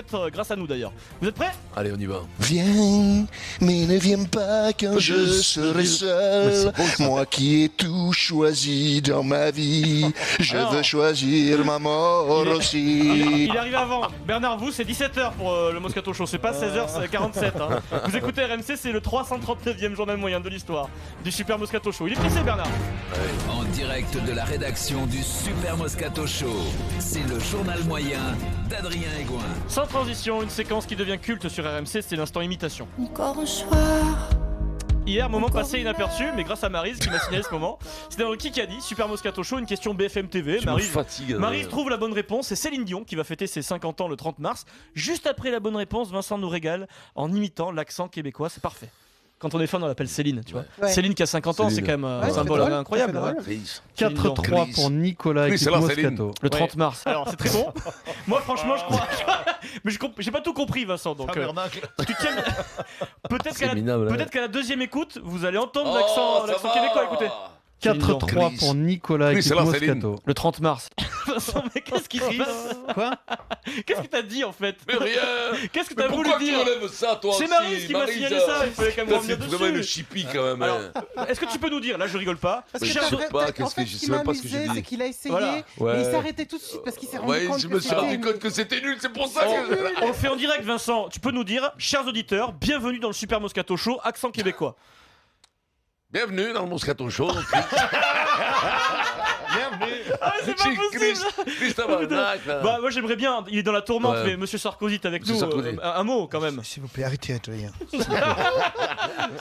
peut-être grâce à nous d'ailleurs. Vous êtes prêts ? Allez, on y va. Viens, mais ne viens pas quand je serai seul. Moi qui ai tout choisi dans ma vie, je veux choisir ma mort aussi. Il est arrivé avant. Bernard, vous, c'est 17h pour le Moscato Show, c'est pas 16h47. Hein. Vous écoutez RMC, c'est le 339e journal moyen de l'histoire du Super Moscato Show. Il est pressé, Bernard. En direct de la rédaction du Super Moscato Show, c'est le journal moyen d'Adrien Egoin. Sans transition, une séquence qui devient culte sur RMC, c'est l'instant imitation. Encore un soir. Hier, moment passé inaperçu, mais grâce à Maryse qui m'a signalé ce moment. C'était dans le Kikadi, Super Moscato Show, une question BFM TV. Maryse trouve la bonne réponse, c'est Céline Dion qui va fêter ses 50 ans le 30 mars. Juste après la bonne réponse, Vincent nous régale en imitant l'accent québécois, c'est parfait. Quand on est fan, on l'appelle Céline, tu vois. Ouais. Céline qui a 50 ans, c'est quand même un symbole incroyable. Ouais. 4-3 pour Nicolas et Moscato. Le 30 mars. Alors, c'est très bon. Moi, franchement, je crois. Mais j'ai pas tout compris, Vincent. Donc, tu tiens. Peut-être qu'à la deuxième écoute, vous allez entendre l'accent québécois. Écoutez. 4-3 pour Nicolas et Moscato. Le 30 mars. Vincent, mais qu'est-ce qu'il rit ? Quoi ? Qu'est-ce que t'as dit en fait ? Mais rien. Qu'est-ce que t'as voulu Pourquoi dire ? tu relèves ça, toi C'est aussi, Maryse qui m'a signalé ça, il fallait quand même revenir C'est dessus. vraiment le chippie quand même. Alors, est-ce que tu peux nous dire, là je rigole pas, Parce Mais que je sais pas, en fait, je ce sais qui même m'a pas ce que j'ai amusé, dit. c'est qu'il a essayé, Voilà. mais il s'est arrêté tout de suite parce qu'il s'est rendu compte je que me suis rendu c'était compte que c'était nul, c'est pour ça que. on le fait en direct Vincent, tu peux nous dire, chers auditeurs, bienvenue dans le Super Moscato Show, accent québécois. Bienvenue dans le Moscato Show. Bienvenue. Ah mais c'est pas possible. Christophe Arnac, là. Bah moi j'aimerais bien, il est dans la tourmente, Ouais. mais Monsieur Sarkozy est avec Monsieur nous, Sarkozy. un mot quand même. S'il vous plaît, arrêtez Adrien. C'est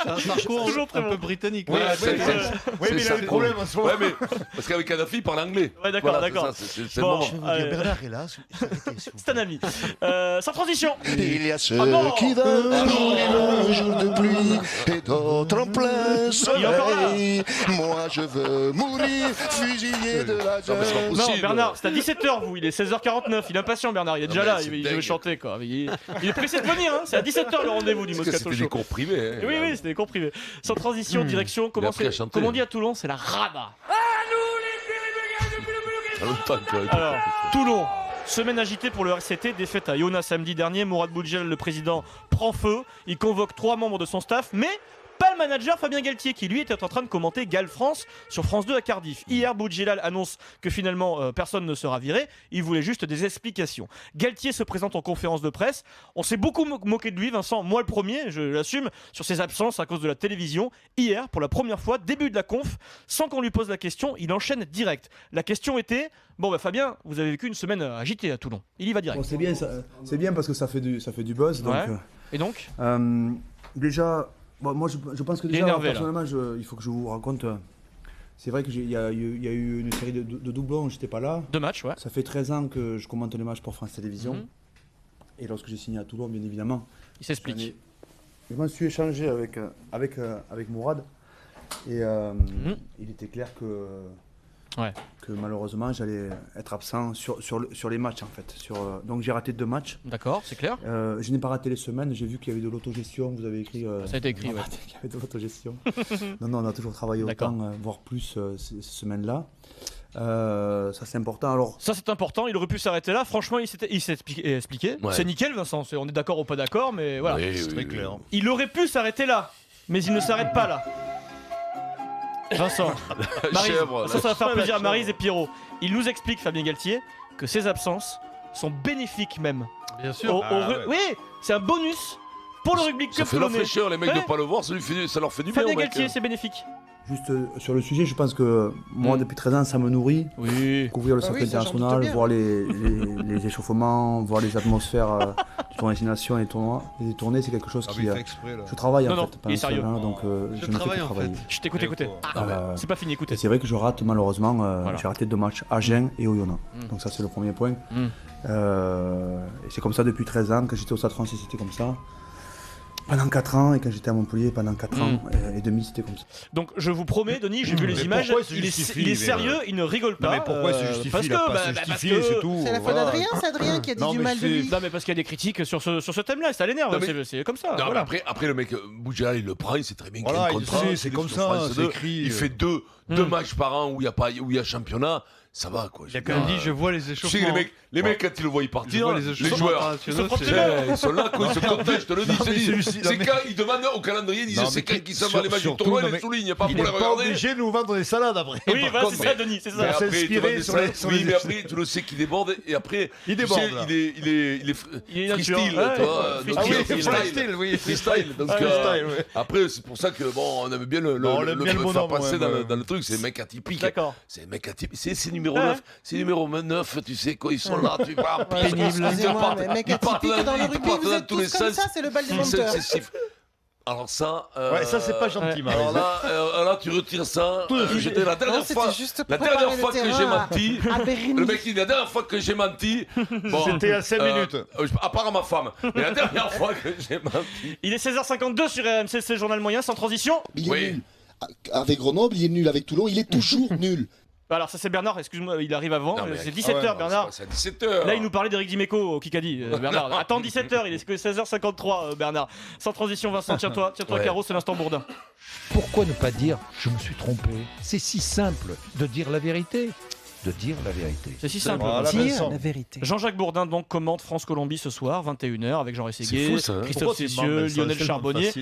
un parcours Toujours très un bon. peu britannique. Ouais, c'est Oui, c'est mais il ça, a eu le problème problème en soi. Ouais, mais parce qu'avec Kadhafi, il parle anglais. Ouais, d'accord, Voilà, d'accord. c'est ça, c'est Bon. le moment. Je vais vous Allez. dire, Bernard est là. Arrêtez, s'il vous C'est un ami. Sans transition. Il y a ceux non. qui veulent mourir un jour de pluie et d'autres en plein Il est encore là. soleil. Moi, je veux mourir fusillé de la Non, mais c'est pas jungle. Non, possible. Bernard, c'est à 17h vous, il est 16h49, il est impatient Bernard, il est déjà mais là, c'est il dingue. veut chanter quoi. Il est pressé de venir, hein. C'est à 17h le rendez-vous du Parce que Moscato c'était Show. des cours privés. Hein. Oui, c'était des cours privés. Sans transition, direction, Il a appris à chanter. comment on dit à Toulon, c'est la rada. Ça fait longtemps que- Alors, Toulon, semaine agitée pour le RCT, défaite à Yona samedi dernier, Mourad Boudjel, le président, prend feu, il convoque 3 membres de son staff, mais pas le manager Fabien Galtier qui lui était en train de commenter Galles France sur France 2 à Cardiff. Hier, Boudjelal annonce que finalement personne ne sera viré, il voulait juste des explications. Galtier se présente en conférence de presse, on s'est beaucoup moqué de lui Vincent, moi le premier, je l'assume, sur ses absences à cause de la télévision. Hier, pour la première fois, début de la conf, sans qu'on lui pose la question, il enchaîne direct. La question était, bon bah Fabien, vous avez vécu une semaine agitée à Toulon, il y va direct. Bon, c'est bien parce que ça fait du buzz. Donc, Ouais. Et donc déjà, bon, moi je pense que Il est déjà, énervé, personnellement, il faut que je vous raconte. C'est vrai qu'il y a eu une série de doublons, j'étais pas là. 2 matchs, ouais. Ça fait 13 ans que je commente les matchs pour France Télévisions. Mhm. Et lorsque j'ai signé à Toulon, bien évidemment, Il s'explique. je m'en suis échangé avec Mourad. Et il était clair que malheureusement j'allais être absent sur les matchs en fait. Donc j'ai raté 2 matchs. D'accord, c'est clair. Je n'ai pas raté les semaines, j'ai vu qu'il y avait de l'autogestion, vous avez écrit... Ça a été écrit, ouais. Il y avait de l'autogestion. non, on a toujours travaillé D'accord. autant, voire plus ces semaines-là. Ça c'est important. Alors, Ça c'est important, il aurait pu s'arrêter là, franchement il s'est expliqué. Ouais. C'est nickel Vincent, on est d'accord ou pas d'accord, mais voilà. Oui, C'est oui, très oui. clair. Il aurait pu s'arrêter là, mais il ne s'arrête pas là. Vincent, Maryse, chèvre, ça va faire plaisir à Maryse et Pierrot. Il nous explique, Fabien Galtier, que ses absences sont bénéfiques même. Bien sûr. Oui, c'est un bonus pour le rugby Ça club fait la toulonnais. fraîcheur, les mecs Ouais. de pas le voir, ça leur fait du bien. Fabien au mec. Galtier, c'est bénéfique. juste sur le sujet, je pense que moi, depuis 13 ans, ça me nourrit. Oui. Couvrir le Ah cercle oui, ça, j'en doute international, bien. voir les échauffements, voir les atmosphères du tournoi destination et des tournées, c'est quelque chose Ah, qui... mais il fait exprès là. je travaille Non, en non, fait. il est pendant ce sérieux. temps-là, donc Je je ne fais travaille, que en travailler. fait. Je t'écoute, écoutez. C'est pas fini, écoutez. Et c'est vrai que je rate malheureusement, Voilà. j'ai raté 2 matchs, à Agen et Oyonnax. Mm. Donc ça c'est le premier point. Mm. Et c'est comme ça depuis 13 ans, quand j'étais au Stade Français c'était comme ça. Pendant 4 ans, et quand j'étais à Montpellier, pendant 4 ans et demi, c'était comme ça. Donc je vous promets, Denis, j'ai vu les Mais images, pourquoi il se il justifie, est mais, sérieux, il ne rigole pas. Non mais pourquoi il se justifie parce Il a que, pas à se parce justifier, que- c'est tout. C'est la faute voilà. d'Adrien, c'est Adrien qui a dit Non, du mais mal de c'est- lui. Non mais parce qu'il y a des critiques sur ce thème-là, ça l'énerve, Non, mais- c'est comme ça. Non, voilà. mais après le mec, Boudjal, il le prend, il sait très bien qu'il y a Voilà, un il contrat. sait, c'est comme sur ça, France c'est 2. écrit. Il fait deux matchs par an où il y a championnat. ça va quoi. Il a quand même dit je vois les Tu sais, échauffements. les mecs quand ils le voient partir, les les échauffements joueurs, internationaux, ils sont là, quoi, ils sont contents, je te le dis. C'est quand ils demandent au calendrier, ils disent c'est quand qui s'en va les matchs du tournoi, ils les soulignent, pas pour les regarder. Il n'est pas obligé de nous vendre des salades après. Oui, voilà, c'est ça, Denis, c'est ça. S'inspirer sur les. Oui, mais après, tu le sais qu'il déborde, et après, il déborde. Il est freestyle, toi. Freestyle. Donc après, c'est pour ça que bon, on aime bien le faire passer dans le truc. C'est un mec atypique. D'accord. C'est un mec atypique. C'est numéro 9. C'est numéro 9, tu sais, quand ils sont là, tu vas. Excusez-moi, mais mec atypique dans le rugby, vous êtes tous comme ça, c'est le bal des menteurs. Alors ça, ouais, ça c'est pas gentil. Alors là, tu retires ça. J'étais la dernière fois que j'ai menti. Le mec dit la dernière fois que j'ai menti. Bon, c'était à 5 minutes. À part à ma femme. Mais la dernière fois que j'ai menti. Il est 16h52 sur RMC, c'est le journal moyen, sans transition. Il est nul. Avec Grenoble, il est nul. Avec Toulon, il est toujours nul. Alors ça c'est Bernard, excuse-moi, il arrive avant, c'est 17h Bernard. C'est 17h. Là il nous parlait d'Éric Dimeco au Kikadi, Bernard. Attends 17h, il est que 16h53 Bernard. Sans transition Vincent, tiens-toi Caro, c'est l'instant Bourdin. Pourquoi ne pas dire je me suis trompé? C'est si simple de dire la vérité. C'est si simple. Dire la vérité. Jean-Jacques Bourdin donc commente France-Colombie ce soir, 21h, avec Jean Rességuier, Christophe Cessieux, Lionel Charbonnier.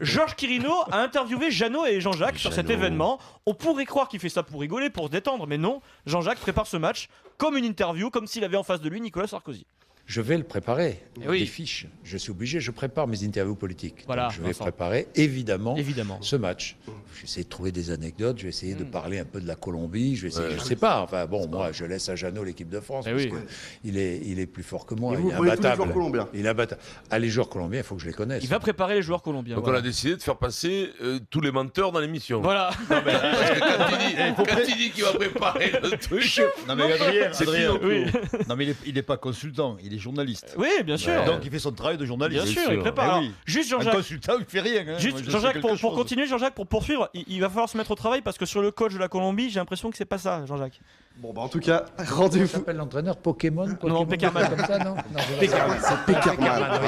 Georges Quirino a interviewé Jeannot et Jean-Jacques sur cet événement. On pourrait croire qu'il fait ça pour rigoler, pour se détendre, mais non. Jean-Jacques prépare ce match comme une interview, comme s'il avait en face de lui Nicolas Sarkozy. Je vais le préparer. Oui. Des fiches. Je suis obligé, je prépare mes interviews politiques. Voilà, donc je vais préparer évidemment ce match. Je vais essayer de trouver des anecdotes, je vais essayer de parler un peu de la Colombie, je vais essayer, je sais pas, enfin bon, moi je laisse à Jeannot l'équipe de France parce que il est plus fort que moi, il est imbattable. Il est imbattable. Ah, les joueurs colombiens, il faut que je les connaisse. Il va préparer les joueurs colombiens. Donc on a décidé de faire passer tous les menteurs dans l'émission. Voilà. Non, mais, parce que quand il dit qu'il va préparer le truc. Non mais Adrien, oui. Non mais il n'est pas consultant, il est journaliste. Oui, bien sûr. Donc il fait son travail de journaliste. Bien sûr, il prépare. Oui. Juste Un Jean-Jacques. consultant, il fait rien. Hein. Juste Jean-Jacques, pour continuer, Jean-Jacques, pour poursuivre, il va falloir se mettre au travail parce que sur le coach de la Colombie, j'ai l'impression que c'est pas ça, Jean-Jacques. Bon, bah en tout cas, rendez-vous. Ça s'appelle l'entraîneur Pokémon. Non, Pékerman. Comme ça, non Pékerman. C'est Pékerman.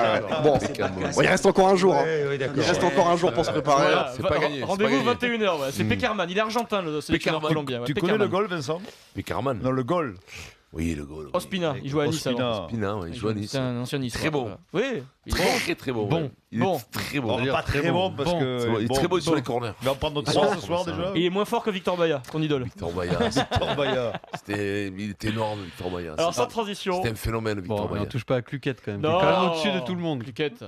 Bon, il reste encore un jour. Il reste encore un jour pour se préparer. Voilà, c'est pas gagné. Rendez-vous 21h, c'est Pékerman. Il est argentin, le sélectionneur colombien. Tu connais le goal, Vincent? Pékerman. Non, le goal. Oui, le goal. Ospina, il joue à Nice. Ospina, il joue à Nice. C'est un ancien Nice. Très bon. Oui, il est très bon. Il est très bon. Pas très bon parce que. Il est très bon sur les corners. Il va en prendre notre soir ce soir déjà. Il est moins fort que Victor Baillat, ton idole. Victor Baillat. Il était énorme, Victor Baillat. Alors sans transition. C'était un phénomène, Victor Baillat. On touche pas à Cluquette quand même. Non. Il est quand même au-dessus de tout le monde. Cluquette.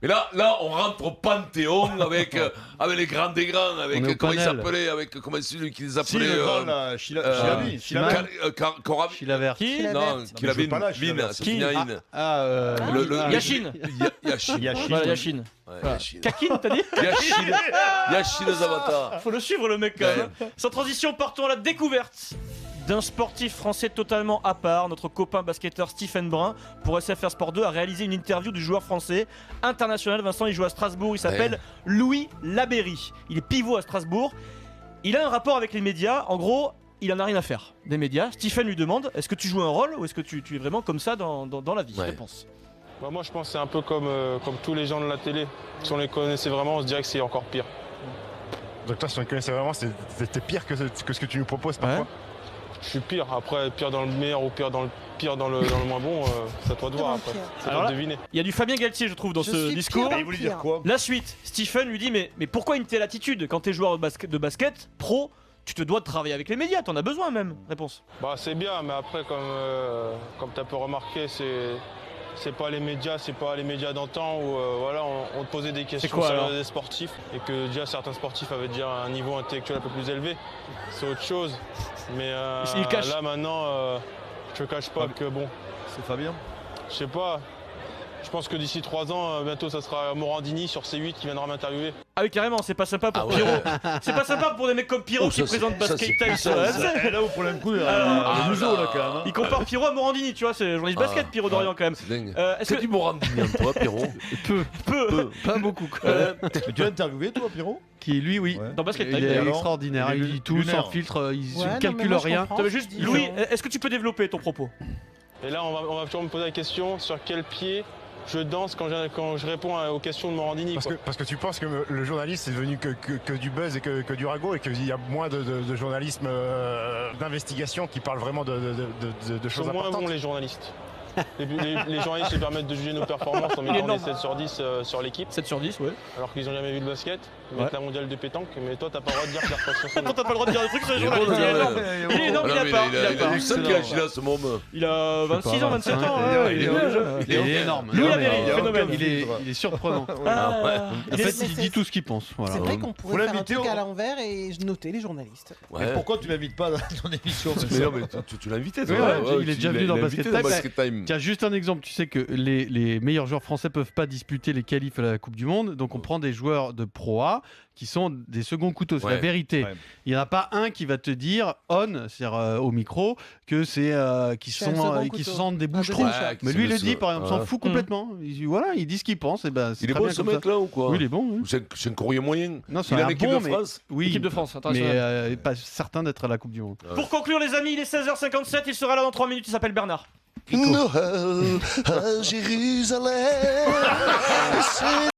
Mais là, on rentre au Panthéon avec les grands des grands, avec comment il s'appelait, avec comment celui qui les appelait. Chilavi. Chilavert. Qui? Non, Yachine. Yachine. Kakine, t'as dit? Yachine Zabata. Faut le suivre le mec quand même. Sans transition, partons à la découverte d'un sportif français totalement à part. Notre copain basketteur Stephen Brun pour SFR Sport 2 a réalisé une interview du joueur français international. Vincent, il joue à Strasbourg, il s'appelle Louis Labéry. Il est pivot à Strasbourg. Il a un rapport avec les médias. En gros, il en a rien à faire des médias. Stephen lui demande, est-ce que tu joues un rôle ou est-ce que tu es vraiment comme ça dans la vie? Réponse. Bah moi je pense que c'est un peu comme tous les gens de la télé. Si on les connaissait vraiment, on se dirait que c'est encore pire. Donc toi, si on les connaissait vraiment, c'était pire que ce que tu nous proposes parfois? Je suis pire. Après, pire dans le meilleur ou pire dans le moins bon, c'est à toi de voir après. C'est à toi de deviner. Il y a du Fabien Galtier, je trouve, dans ce discours. Il voulait dire quoi? La suite, Stephen lui dit mais pourquoi une telle attitude? Quand t'es joueur de basket pro, tu te dois de travailler avec les médias, t'en as besoin même. Réponse. Bah c'est bien, mais après comme t'as pu remarquer, c'est pas les médias d'antan où voilà, on te posait des questions sur des sportifs et que déjà certains sportifs avaient déjà un niveau intellectuel un peu plus élevé. C'est autre chose. Mais là maintenant, je te cache pas que bon. C'est Fabien? Je sais pas. Je pense que d'ici 3 ans, bientôt ça sera Morandini sur C8 qui viendra m'interviewer. Ah oui carrément, c'est pas sympa pour Pierrot. C'est pas sympa pour des mecs comme Pierrot qui présentent Basket Time sur RMC. Là vous prenez un coup le museau là quand même. Il compare Pierrot à Morandini, tu vois, c'est journaliste basket Pierrot d'Orient quand même. C'est dingue. Est-ce que tu Morandini toi Pierrot? Peu. Pas beaucoup. Tu l'as interviewé toi Pierrot? Qui lui, oui. Dans Basket Time. Il est extraordinaire. Il dit tout sans filtre, il ne calcule rien. Juste, Louis, est-ce que tu peux développer ton propos? Et là, on va toujours me poser la question sur quel pied je danse quand je réponds aux questions de Morandini. Parce que tu penses que le journaliste c'est devenu que du buzz et que du ragot et qu'il y a moins de journalisme d'investigation qui parle vraiment de choses importantes. Ils sont moins bons les journalistes. Les journalistes se permettent de juger nos performances en mettant des 7 sur 10 sur l'équipe. 7 sur 10, ouais. Alors qu'ils n'ont jamais vu le basket, ils mettent la mondiale de pétanque, mais toi t'as pas le droit de dire que la prestation. Toi t'as pas le droit de dire des trucs sur les journalistes. Il est énorme, il a pas. Il a 5 âges là, ce moment. Il a 26 ans, 27 ans. Il est énorme. Louis Lavéry, phénomène. Il est surprenant. En fait, il dit tout ce qu'il pense. C'est vrai qu'on pourrait faire un truc à l'envers et noter les journalistes. Pourquoi tu l'invites pas dans ton émission? Tu l'as invité, il est déjà venu dans Basket Time. Tiens, juste un exemple. Tu sais que les meilleurs joueurs français peuvent pas disputer les qualifs à la Coupe du Monde, donc on prend des joueurs de Pro A qui sont des seconds couteaux, c'est la vérité. Ouais. Il n'y en a pas un qui va te dire c'est-à-dire au micro, que c'est qui se sentent des bouches-trous. Mais lui, il le dit, par exemple, s'en fout complètement. Il dit ce qu'il pense. Et ben, il est bon ce mec-là ou quoi? Oui, il est bon. Oui. C'est un courrier moyen. Non, c'est un équipe bon, de France. Oui, équipe de France, mais pas certain d'être à la Coupe du Monde. Pour conclure, les amis, il est 16h57, il sera là dans 3 minutes, il s'appelle Bernard. Noël à Jérusalem.